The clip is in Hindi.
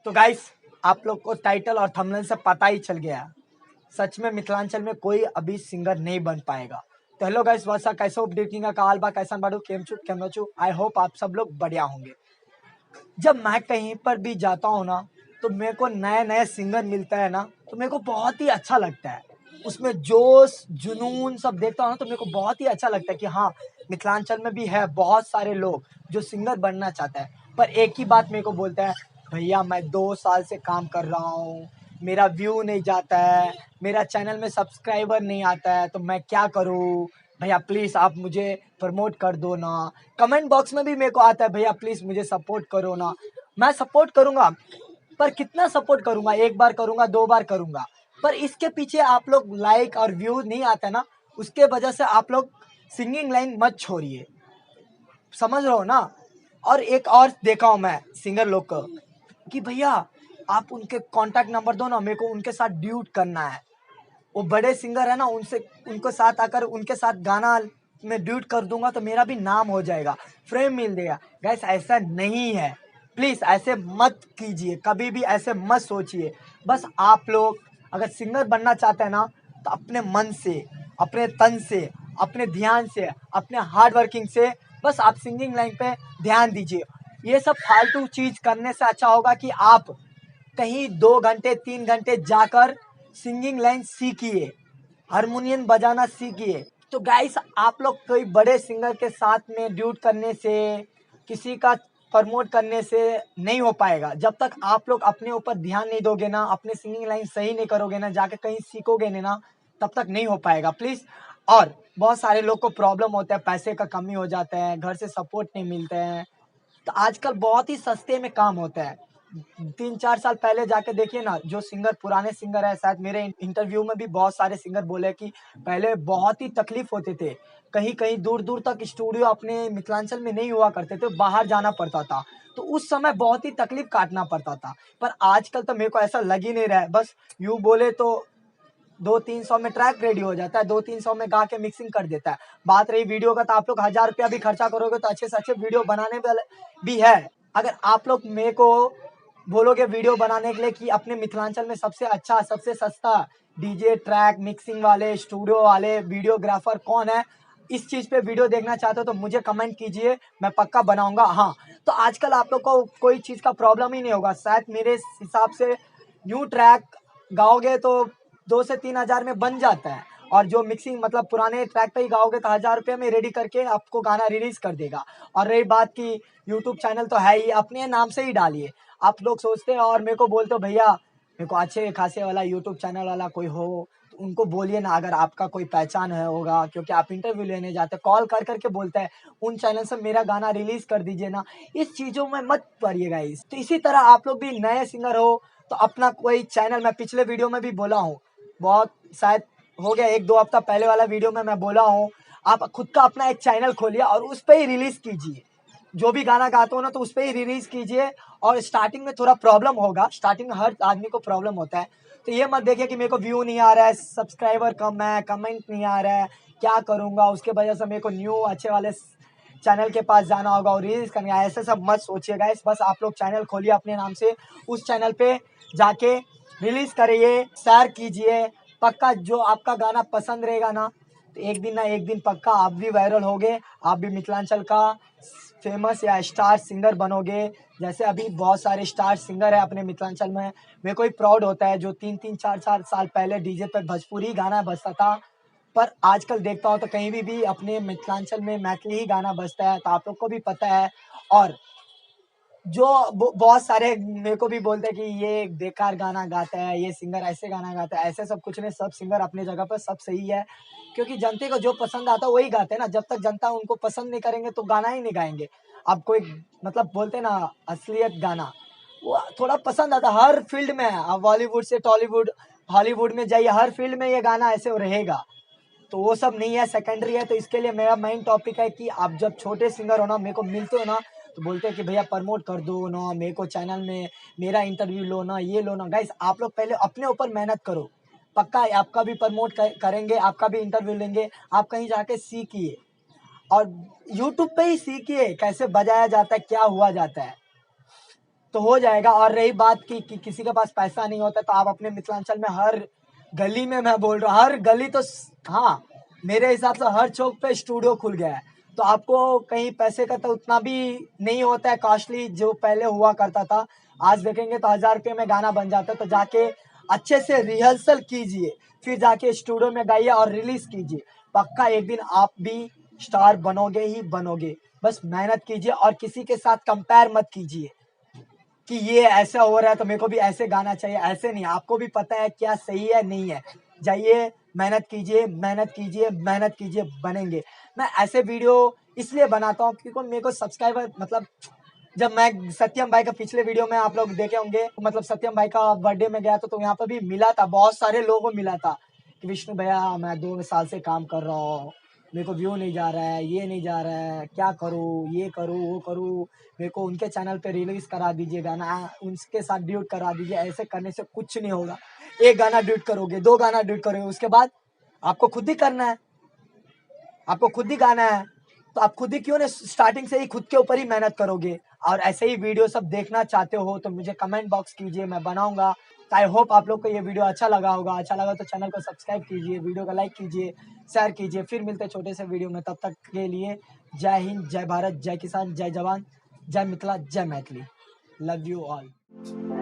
तो गाइस, आप लोग को टाइटल और थंबनेल से पता ही चल गया, सच में मिथिलांचल में कोई अभी सिंगर नहीं बन पाएगा। तो हेलो गाइस, वैसा कैसे अपडेटिंग का काल बा कैसन बाड़ू केम छु। आई होप आप सब लोग बढ़िया होंगे। जब मैं कहीं पर भी जाता हूँ ना, तो मेरे को नए नए सिंगर मिलता है ना, तो मेरे को बहुत ही अच्छा लगता है। उसमें जोश जुनून सब देखता हूँ ना, तो मेरे को बहुत ही अच्छा लगता है कि हाँ, मिथिलांचल में भी है बहुत सारे लोग जो सिंगर बनना चाहता है। पर एक ही बात मेरे को बोलता है, भैया मैं 2 साल से काम कर रहा हूँ, मेरा व्यू नहीं जाता है, मेरा चैनल में सब्सक्राइबर नहीं आता है, तो मैं क्या करूँ भैया, प्लीज़ आप मुझे प्रमोट कर दो ना। कमेंट बॉक्स में भी मेरे को आता है, भैया प्लीज़ मुझे सपोर्ट करो ना। मैं सपोर्ट करूँगा, पर कितना सपोर्ट करूँगा, एक बार करूँगा, 2 बार करूँगा, पर इसके पीछे आप लोग लाइक और व्यू नहीं आता ना, उसके वजह से आप लोग सिंगिंग लाइन मत छोड़िए, समझ रहे हो ना। और एक और देखा हूँ मैं सिंगर लोग को कि भैया आप उनके कॉन्टैक्ट नंबर दो ना, मेरे को उनके साथ ड्यूट करना है। वो बड़े सिंगर है ना, उनसे उनको साथ आकर उनके साथ गाना में ड्यूट कर दूंगा तो मेरा भी नाम हो जाएगा, फ्रेम मिल जाएगा। गैस ऐसा नहीं है, प्लीज़ ऐसे मत कीजिए, कभी भी ऐसे मत सोचिए। बस आप लोग अगर सिंगर बनना चाहते हैं ना, तो अपने मन से, अपने तन से, अपने ध्यान से, अपने हार्ड वर्किंग से बस आप सिंगिंग लाइन पे ध्यान दीजिए। ये सब फालतू चीज़ करने से अच्छा होगा कि आप कहीं 2 घंटे 3 घंटे जाकर सिंगिंग लाइन सीखिए, हारमोनियम बजाना सीखिए। तो गाइस, आप लोग कोई बड़े सिंगर के साथ में ड्यूट करने से, किसी का प्रमोट करने से नहीं हो पाएगा। जब तक आप लोग अपने ऊपर ध्यान नहीं दोगे ना, अपने सिंगिंग लाइन सही नहीं करोगे ना, जाके कहीं सीखोगे नहीं ना, तब तक नहीं हो पाएगा प्लीज़। और बहुत सारे लोग को प्रॉब्लम होता है, पैसे का कमी हो जाता है, घर से सपोर्ट नहीं मिलते हैं, तो आजकल बहुत ही सस्ते में काम होता है। 3-4 साल पहले जाके देखिए ना, जो सिंगर पुराने सिंगर है, शायद मेरे इंटरव्यू में भी बहुत सारे सिंगर बोले कि पहले बहुत ही तकलीफ होते थे, कहीं कहीं दूर दूर तक स्टूडियो अपने मिथिलांचल में नहीं हुआ करते थे, बाहर जाना पड़ता था, तो उस समय बहुत ही तकलीफ काटना पड़ता था। पर आजकल तो मेरे को ऐसा लग ही नहीं रहा है, बस यूँ बोले तो 200-300 में ट्रैक रेडी हो जाता है, 200-300 में गा के मिक्सिंग कर देता है। बात रही वीडियो का, तो आप लोग 1000 रुपया भी खर्चा करोगे तो अच्छे से अच्छे वीडियो बनाने वाले भी है। अगर आप लोग मेरे को बोलोगे वीडियो बनाने के लिए कि अपने मिथिलांचल में सबसे अच्छा सबसे सस्ता डीजे ट्रैक मिक्सिंग वाले स्टूडियो वाले वीडियोग्राफर कौन है, इस चीज़ पे वीडियो देखना चाहते हो तो मुझे कमेंट कीजिए, मैं पक्का बनाऊंगा। हाँ, तो आजकल आप लोग को कोई चीज़ का प्रॉब्लम ही नहीं होगा, शायद मेरे हिसाब से न्यू ट्रैक गाओगे तो 2 से 3 हज़ार में बन जाता है, और जो मिक्सिंग मतलब पुराने ट्रैक पे ही गाओगे तो 1000 रुपये में रेडी करके आपको गाना रिलीज कर देगा। और रही बात की यूट्यूब चैनल, तो है ही, अपने नाम से ही डालिए। आप लोग सोचते हैं और मेरे को बोलते हो भैया मेरे को अच्छे खासे वाला यूट्यूब चैनल वाला कोई हो, तो उनको बोलिए ना, अगर आपका कोई पहचान है होगा, क्योंकि आप इंटरव्यू लेने जाते हैं, कॉल कर करके बोलते हैं उन चैनल से मेरा गाना रिलीज कर दीजिए ना। इस चीज़ों में मत पड़िएगा। इस तो इसी तरह आप लोग भी नए सिंगर हो तो अपना कोई चैनल, मैं पिछले वीडियो में भी बोला हूँ, बहुत शायद हो गया 1-2 हफ्ता पहले वाला वीडियो में मैं बोला हूँ, आप खुद का अपना एक चैनल खोलिए और उस पर ही रिलीज कीजिए। जो भी गाना गाते हो ना, तो उस पर ही रिलीज कीजिए। और स्टार्टिंग में थोड़ा प्रॉब्लम होगा, स्टार्टिंग में हर आदमी को प्रॉब्लम होता है, तो ये मत देखिए कि मेरे को व्यू नहीं आ रहा है, सब्सक्राइबर कम है, कमेंट नहीं आ रहा है, क्या करूँगा, उसके वजह से मेरे को न्यू अच्छे वाले चैनल के पास जाना होगा और रील्स करनी है, ऐसे सब मत सोचिएगा। इस बस आप लोग चैनल खोलिए अपने नाम से, उस चैनल पे जाके रिलीज करिए, शेयर कीजिए। पक्का जो आपका गाना पसंद रहेगा ना, तो एक दिन ना एक दिन पक्का आप भी वायरल होगे, आप भी मिथिलांचल का फेमस या स्टार सिंगर बनोगे। जैसे अभी बहुत सारे स्टार सिंगर है अपने मिथिलांचल में, मेरे को ही प्राउड होता है, जो 3-3 4-4 साल पहले डीजे पे भोजपुरी गाना बजता था, पर आजकल देखता हूँ तो कहीं भी अपने मिथिलांचल में मैथिली ही गाना बजता है, तो आप लोग को भी पता है। और जो बहुत सारे मेरे को भी बोलते हैं कि ये बेकार गाना गाता है, ये सिंगर ऐसे गाना गाता है, ऐसे सब कुछ नहीं, सब सिंगर अपने जगह पर सब सही है, क्योंकि जनता को जो पसंद आता है वही गाते हैं ना। जब तक जनता उनको पसंद नहीं करेंगे तो गाना ही नहीं गाएंगे। अब कोई मतलब बोलते हैं ना असलियत गाना, वो थोड़ा पसंद आता है, हर फील्ड में है, अब बॉलीवुड से टॉलीवुड हॉलीवुड में जाइए, हर फील्ड में ये गाना ऐसे रहेगा। तो वो सब नहीं है, सेकेंडरी है। तो इसके लिए मेरा मेन टॉपिक है कि आप जब छोटे सिंगर हो ना, मेरे को मिलते हो ना, तो बोलते हैं कि भैया प्रमोट कर दो ना मेरे को चैनल में, मेरा इंटरव्यू लो ना, ये लो ना। गाइस, आप लोग पहले अपने ऊपर मेहनत करो, पक्का आपका भी प्रमोट करेंगे, आपका भी इंटरव्यू लेंगे। आप कहीं जाके सीखिए, और यूट्यूब पे ही सीखिए कैसे बजाया जाता है, क्या हुआ जाता है। तो हो जाएगा। और रही बात कि किसी के पास पैसा नहीं होता, तो आप अपने मिथिलांचल में हर गली में, मैं बोल रहा हूँ हर गली तो हाँ, मेरे हिसाब से हर चौक पे स्टूडियो खुल गया है। तो आपको कहीं पैसे का तो उतना भी नहीं होता है कॉस्टली जो पहले हुआ करता था। आज देखेंगे तो 1000 रुपये में गाना बन जाता है। तो जाके अच्छे से रिहर्सल कीजिए, फिर जाके स्टूडियो में गाइए और रिलीज कीजिए। पक्का एक दिन आप भी स्टार बनोगे ही बनोगे। बस मेहनत कीजिए और किसी के साथ कंपेयर मत कीजिए कि ये ऐसा हो रहा है तो मेरे को भी ऐसे गाना चाहिए। ऐसे नहीं, आपको भी पता है क्या सही है नहीं है। जाइए मेहनत कीजिए, मेहनत कीजिए, मेहनत कीजिए, बनेंगे। मैं ऐसे वीडियो इसलिए बनाता हूँ क्योंकि मेरे को सब्सक्राइबर मतलब, जब मैं सत्यम भाई का पिछले वीडियो में आप लोग देखे होंगे, मतलब सत्यम भाई का बर्थडे में गया था, तो यहाँ पर भी मिला था, बहुत सारे लोगों को मिला था कि विष्णु भैया मैं 2 साल से काम कर रहा हूँ, मेरे को व्यू नहीं जा रहा है, ये नहीं जा रहा है, क्या करूँ, ये करूँ वो करूँ, मेरे को उनके चैनल पे रिलीज करा दीजिए गाना, उनके साथ ड्यूट करा दीजिए। ऐसे करने से कुछ नहीं होगा। एक गाना ड्यूट करोगे, 2 गाना ड्यूट करोगे, उसके बाद आपको खुद ही करना है, आपको खुद ही गाना है। तो आप खुद ही क्यों ना स्टार्टिंग से ही खुद के ऊपर ही मेहनत करोगे। और ऐसे ही वीडियो सब देखना चाहते हो तो मुझे कमेंट बॉक्स कीजिए, मैं बनाऊंगा। आई होप आप लोग को ये वीडियो अच्छा लगा होगा। अच्छा लगा तो चैनल को सब्सक्राइब कीजिए, वीडियो को लाइक कीजिए, शेयर कीजिए। फिर मिलते हैं छोटे से वीडियो में, तब तक के लिए जय हिंद, जय भारत, जय किसान, जय जवान, जय मिथिला, जय मैथिली। Love you all.